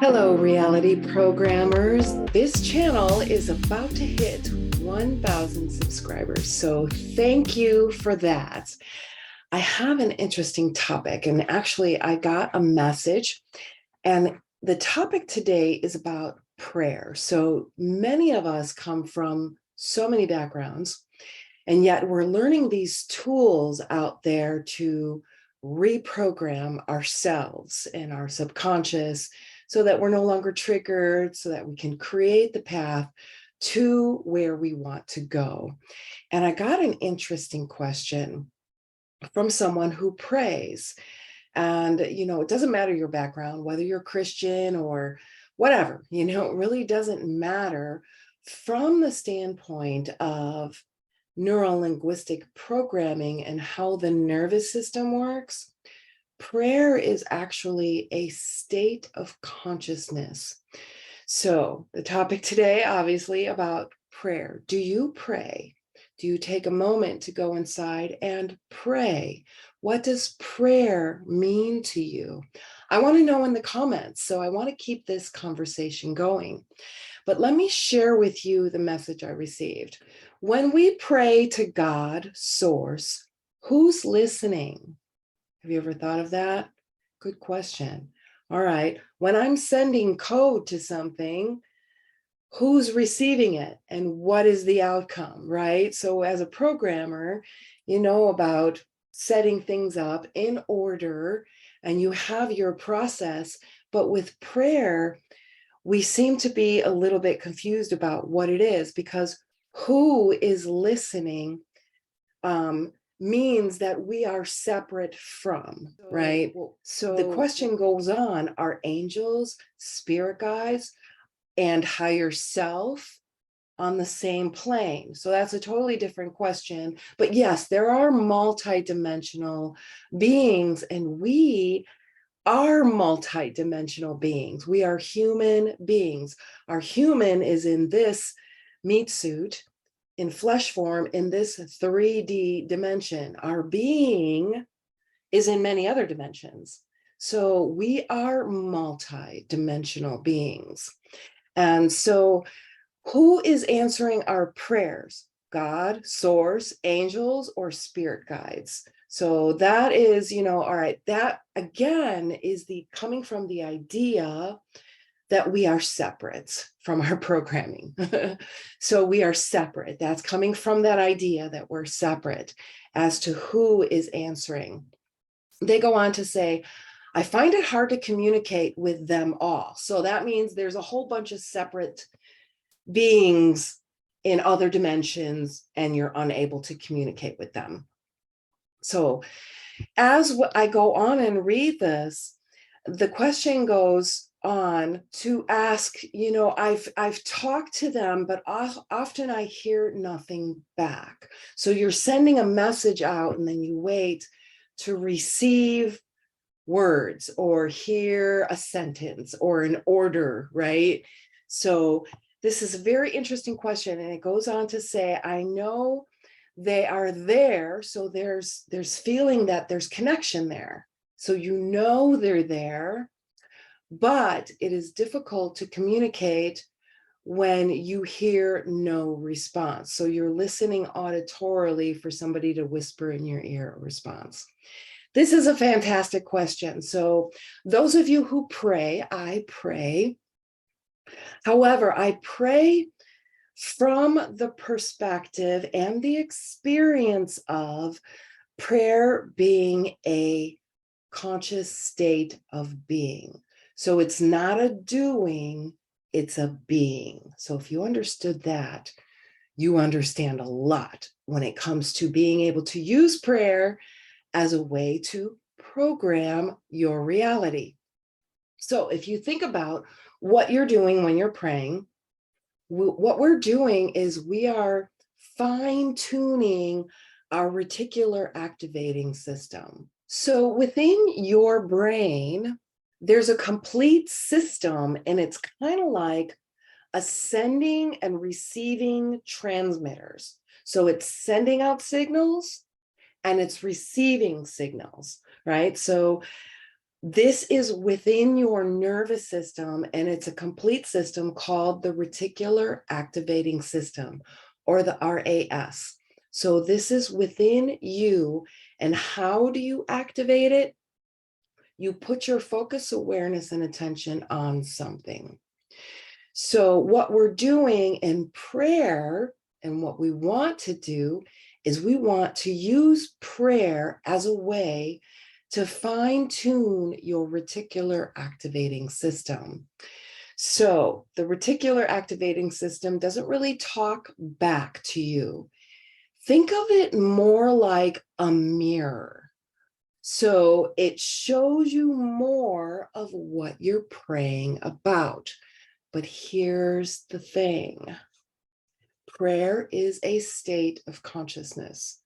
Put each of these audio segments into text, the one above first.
Hello, reality programmers. This channel is about to hit 1,000 subscribers. So thank you for that. I have an interesting topic, and actually, I got a message, and the topic today is about prayer. So many of us come from so many backgrounds, and yet we're learning these tools out there to reprogram ourselves and our subconscious so that we're no longer triggered, so that we can create the path to where we want to go. And I got an interesting question from someone who prays. And, it doesn't matter your background, whether you're Christian or whatever, it really doesn't matter from the standpoint of neurolinguistic programming and how the nervous system works. Prayer is actually a state of consciousness. So, the topic today, obviously, about prayer. Do you pray? Do you take a moment to go inside and pray? What does prayer mean to you? I want to know in the comments. So, I want to keep this conversation going. But let me share with you the message I received. When we pray to God, Source, who's listening? Have you ever thought of that? Good question. All right. When I'm sending code to something, who's receiving it and what is the outcome, right? So as a programmer, you know about setting things up in order and you have your process. But with prayer, we seem to be a little bit confused about what it is, because who is listening means that we are separate from, right? So the question goes on, are angels, spirit guides, and higher self on the same plane? So that's a totally different question. But yes, there are multidimensional beings, and we are multidimensional beings. We are human beings. Our human is in this meat suit, in flesh form, in this 3D dimension. Our being is in many other dimensions. So we are multi-dimensional beings. And so who is answering our prayers? God, source, angels, or spirit guides? So that is, all right, that again is the coming from the idea that we are separate from our programming. So we are separate. That's coming from that idea that we're separate as to who is answering. They go on to say, I find it hard to communicate with them all. So that means there's a whole bunch of separate beings in other dimensions and you're unable to communicate with them. So as I go on and read this, the question goes on to ask, I've talked to them, but often I hear nothing back. So you're sending a message out and then you wait to receive words or hear a sentence or an order, right? So this is a very interesting question. And it goes on to say, I know they are there. So there's feeling that there's connection there. So they're there, but it is difficult to communicate when you hear no response. So you're listening auditorily for somebody to whisper in your ear a response. This is a fantastic question. So those of you who pray, I pray. However, I pray from the perspective and the experience of prayer being a conscious state of being. So it's not a doing, it's a being. So if you understood that, you understand a lot when it comes to being able to use prayer as a way to program your reality. So if you think about what you're doing when you're praying, what we're doing is we are fine-tuning our reticular activating system. So within your brain, there's a complete system, and it's kind of like a sending and receiving transmitters. So it's sending out signals and it's receiving signals, right? So This is within your nervous system, and it's a complete system called the reticular activating system, or the RAS. So this is within you. And how do you activate it? You put your focus, awareness, and attention on something. So what we're doing in prayer, and what we want to do, is we want to use prayer as a way to fine-tune your reticular activating system. So the reticular activating system doesn't really talk back to you. Think of it more like a mirror. So it shows you more of what you're praying about. But here's the thing. Prayer is a state of consciousness.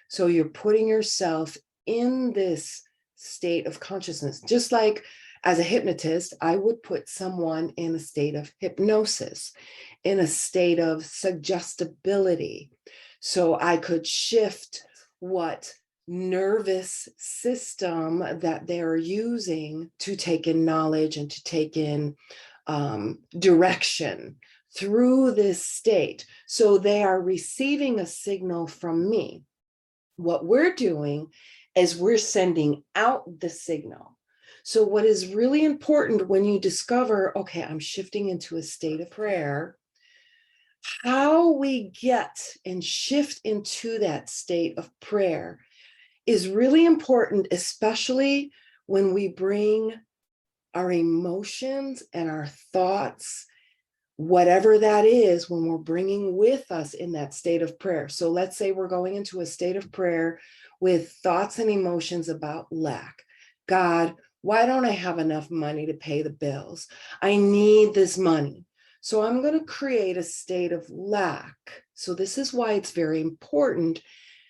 So you're putting yourself in this state of consciousness. Just like as a hypnotist, I would put someone in a state of hypnosis, in a state of suggestibility. So I could shift what nervous system that they're using to take in knowledge and to take in direction through this state. So they are receiving a signal from me. What we're doing is we're sending out the signal. So what is really important when you discover, okay, I'm shifting into a state of prayer, how we get and shift into that state of prayer is really important, especially when we bring our emotions and our thoughts, whatever that is, when we're bringing with us in that state of prayer. So let's say we're going into a state of prayer with thoughts and emotions about lack. God, why don't I have enough money to pay the bills? I need this money. So I'm going to create a state of lack. So this is why it's very important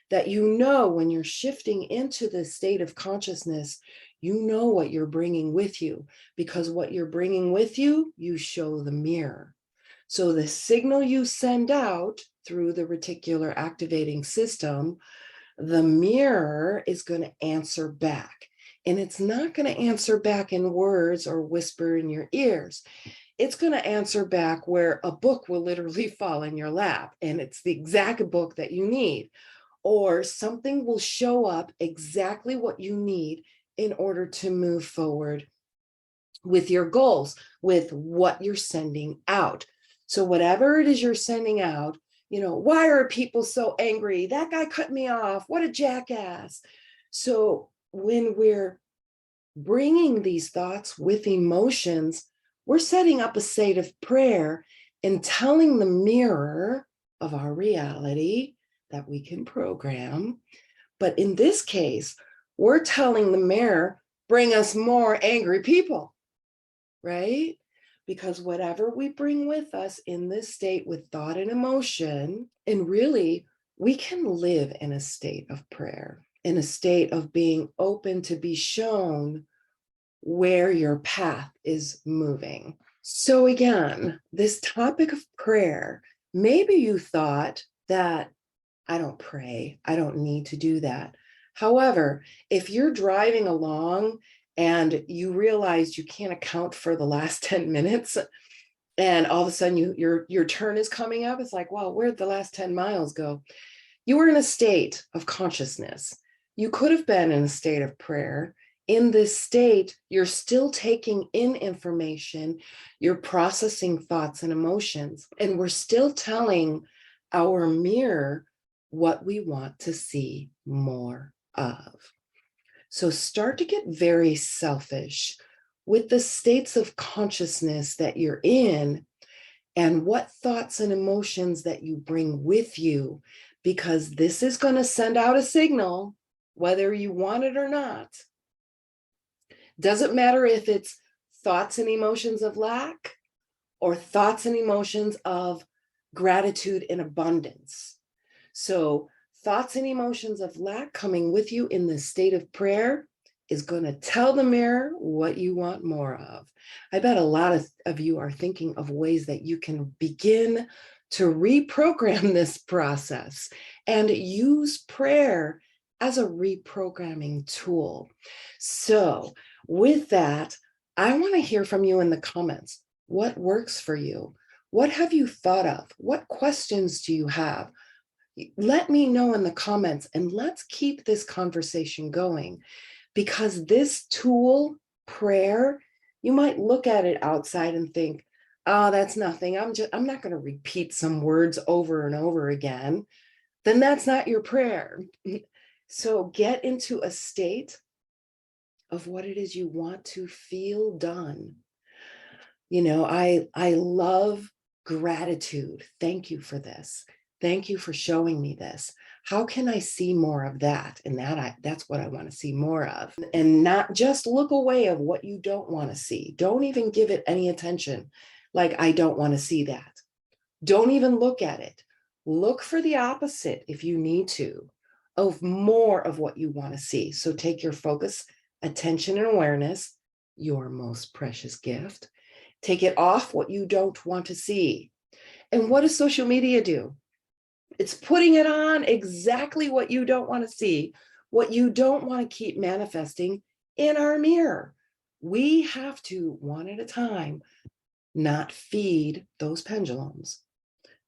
that you know when you're shifting into the state of consciousness, you know what you're bringing with you, because what you're bringing with you, you show the mirror. So the signal you send out through the reticular activating system, the mirror is going to answer back. And it's not going to answer back in words or whisper in your ears. It's going to answer back where a book will literally fall in your lap, and it's the exact book that you need. Or something will show up exactly what you need in order to move forward with your goals, with what you're sending out. So whatever it is you're sending out, why are people so angry? That guy cut me off. What a jackass. So when we're bringing these thoughts with emotions, we're setting up a state of prayer and telling the mirror of our reality that we can program. But in this case, we're telling the mirror, bring us more angry people, right? Because whatever we bring with us in this state with thought and emotion, and really, we can live in a state of prayer, in a state of being open to be shown where your path is moving. So again, this topic of prayer, maybe you thought that I don't pray, I don't need to do that. However, if you're driving along and you realize you can't account for the last 10 minutes, and all of a sudden your turn is coming up, it's like, well, where'd the last 10 miles go? You were in a state of consciousness. You could have been in a state of prayer. In this state, you're still taking in information, you're processing thoughts and emotions, and we're still telling our mirror what we want to see more of. So start to get very selfish with the states of consciousness that you're in and what thoughts and emotions that you bring with you, because this is going to send out a signal, whether you want it or not. Doesn't matter if it's thoughts and emotions of lack or thoughts and emotions of gratitude and abundance. So thoughts and emotions of lack coming with you in the state of prayer is going to tell the mirror what you want more of. I bet a lot of you are thinking of ways that you can begin to reprogram this process and use prayer as a reprogramming tool. So with that, I want to hear from you in the comments. What works for you? What have you thought of? What questions do you have? Let me know in the comments, and let's keep this conversation going, because this tool, prayer, you might look at it outside and think, oh, that's nothing. I'm not going to repeat some words over and over again. Then that's not your prayer. So get into a state of what it is you want to feel done. You know, I love gratitude. Thank you for this. Thank you for showing me this. How can I see more of that? And that's what I want to see more of. And not just look away of what you don't want to see. Don't even give it any attention. Like, I don't want to see that. Don't even look at it. Look for the opposite if you need to, of more of what you want to see. So take your focus, attention, and awareness, your most precious gift. Take it off what you don't want to see. And what does social media do? It's putting it on exactly what you don't want to see, what you don't want to keep manifesting in our mirror. We have to, one at a time, not feed those pendulums,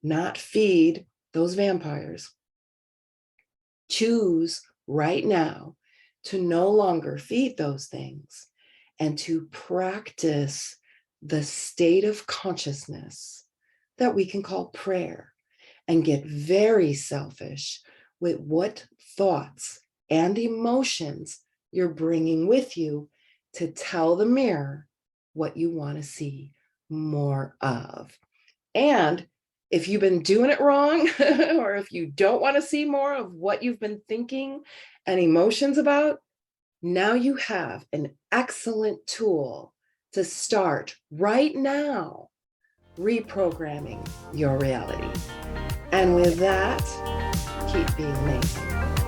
not feed those vampires. Choose right now to no longer feed those things and to practice the state of consciousness that we can call prayer, and get very selfish with what thoughts and emotions you're bringing with you to tell the mirror what you want to see more of. And if you've been doing it wrong, or if you don't want to see more of what you've been thinking and emotions about, now you have an excellent tool to start right now reprogramming your reality. And with that, keep being amazing.